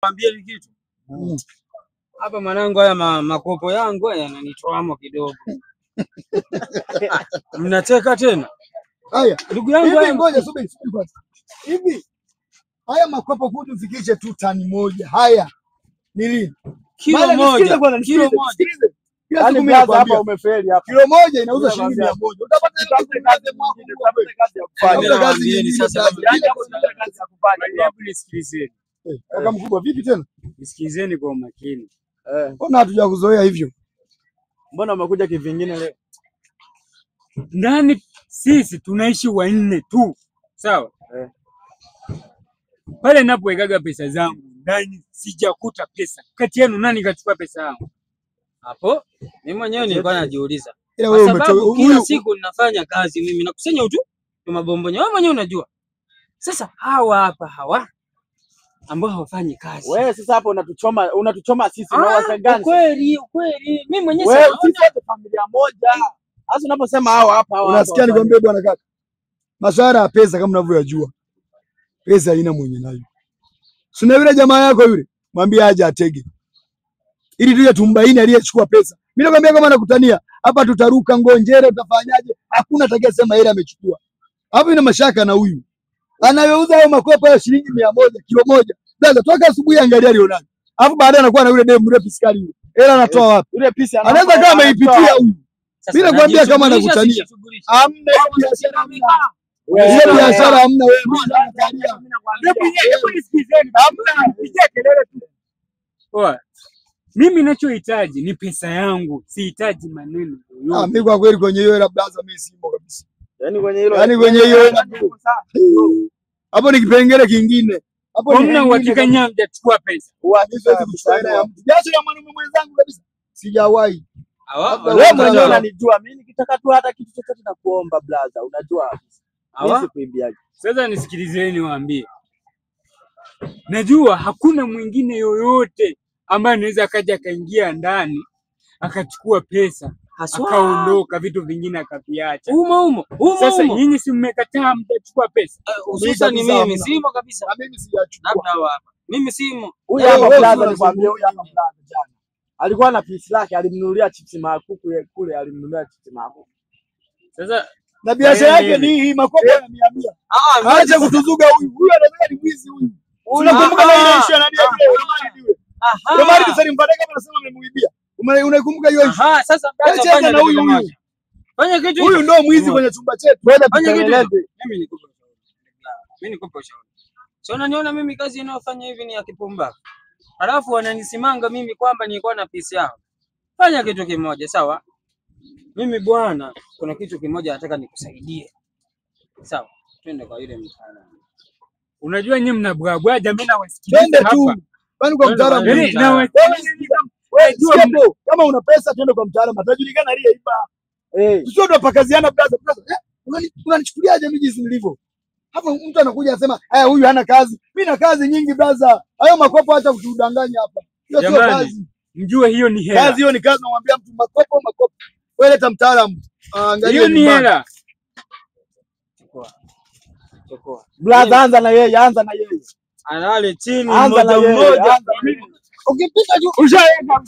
Mwambie kitu. Hapa mwanangu, haya makopo yangu yananitoamo kidogo. Mnacheka tena? Haya. Ndugu yangu, hivi ngoja subiri kwanza. Hivi haya makopo kuja ufikishe tu tani moja. Haya. Ni lini? Kilo moja. Kilo moja. Yaani blaza hapa umefeli hapa. Kilo moja inauza shilingi 100. Utapata kazi ya kufanya. Kazi sasa. Kazi ya kufanya. Hebu nisikilizeni. Kaka mkubwa vipi tena? Nisikilizeni kwa makini. Mbona hatuja kuzoea hivyo? Mbona umekuja kivingine leo? Ndani sisi tunaishi wanne tu. Sawa? Pale ninapowegaga pesa zangu ndani sijakuta pesa. Kati yenu nani kachukua pesa yangu? Hapo mimi mwenyewe nilikuwa najiuliza. Kwa sababu kila siku ninafanya kazi mimi nakusanya tu mabombonyo. Wewe mwenyewe unajua. Sasa hawa hapa hawa ambao hawafanyi kazi. Wewe sasa hapo unatuchoma sisi na watu gani? Kweli. Mimi mwenyewe wewe sisi familia moja. Sasa unaposema hawa unasikia nikwambie bwana kaka. Masuala ya pesa kama unavyojua. Pesa haina mwenye nayo. Sina yule jamaa yako yule, mwambie aje atege. Ili tuje tumbaini aliyechukua pesa. Mimi nakwambia kama nakutania, hapa tutaruka ngonjera utafanyaje? Hakuna atakayesema yeye amechukua. Hapo ina mashaka na huyu. Anayouza hayo makopo ya shilingi 100 kilo moja. Sasa toka asubuhi angalia alionayo. Alafu baadaye anakuwa na yule demu mrefu sikali yule. Hela anatoa wapi? Yule pisi anaweza kama ameipitia huyu. Mimi nakwambia kama anakutania. Hamna biashara hamna. Wewe biashara hamna wewe. Hebu nisikizeni. Hamna pigia kelele tu. Poa. Mimi ninachohitaji ni pesa yangu. Sihitaji maneno yoyote. Mimi kwa kweli kwenye hiyo hela blaza mimi simo kabisa. Yaani kwenye hilo. Yaani kwenye hiyo hela. Hapo ni kipengele kingine. Hapo hamna uhakika nyinyi mtachukua pesa. Siwezi kuchukua hela ya mtu. Jasho ya mwanamume mwenzangu kabisa. Sijawahi. Wewe mwenyewe unanijua mimi nikitaka tu hata kitu chochote na kuomba blaza, unajua. Mimi sikuibiaje. Sasa nisikilizeni niwaambie. Najua hakuna mwingine yoyote ambaye anaweza akaja akaingia ndani akachukua pesa akaondoka vitu vingine akaviacha. Sasa nyinyi si mmekataa mtachukua pesa. Hususan ni mimi simo kabisa. Mimi sijachukua. Labda hapa. Mimi simo. Huyu hapa blaza nikwambia huyu hapa blaza jana. Alikuwa na pisi lake alimnunulia chips makuku kule alimnunulia chips makuku. Sasa na biashara yake ni hii makopo ya 100. Acha kutuzuga huyu. Huyu anataka ni mwizi huyu. Unakumbuka na ile issue anania vile. Romari kisalimpata kama anasema amemuibia. Unaikumbuka hiyo issue? Sasa fanya na huyu. Fanya kitu. Huyu ndio mwizi kwenye chumba chetu. Fanya kitu. Mimi nikupe ushauri. Sio unaniona mimi kazi inayofanya hivi ni ya kipumbavu. Alafu wananisimanga mimi kwamba nilikuwa na pisi yao. Fanya kitu kimoja, sawa? Mimi bwana, kuna kitu kimoja nataka nikusaidie. Sawa? Twende kwa yule mtaalamu. Unajua nyinyi mnabwabwaja, mimi nawasikiliza hapa. Twende tu. Kwani kwa mtaalamu. Wewe kama una pesa twende kwa mtaalamu. Atajulikana aliyeiba. Sio ndo pakaziana blaza. Unanichukuliaje mimi jinsi nilivyo? Hapo mtu anakuja anasema, huyu hana kazi." Mimi na kazi nyingi blaza. Hayo makopo acha kutudanganya hapa. Hiyo sio kazi. Mjue hiyo ni hela. Kazi hiyo ni kazi, namwambia mtu makopo. Wewe leta mtaalamu. Angalia hiyo ni hela. Chukua. Blaza anza na yeye. Alale chini mmoja. Ukipita juu ushaenda.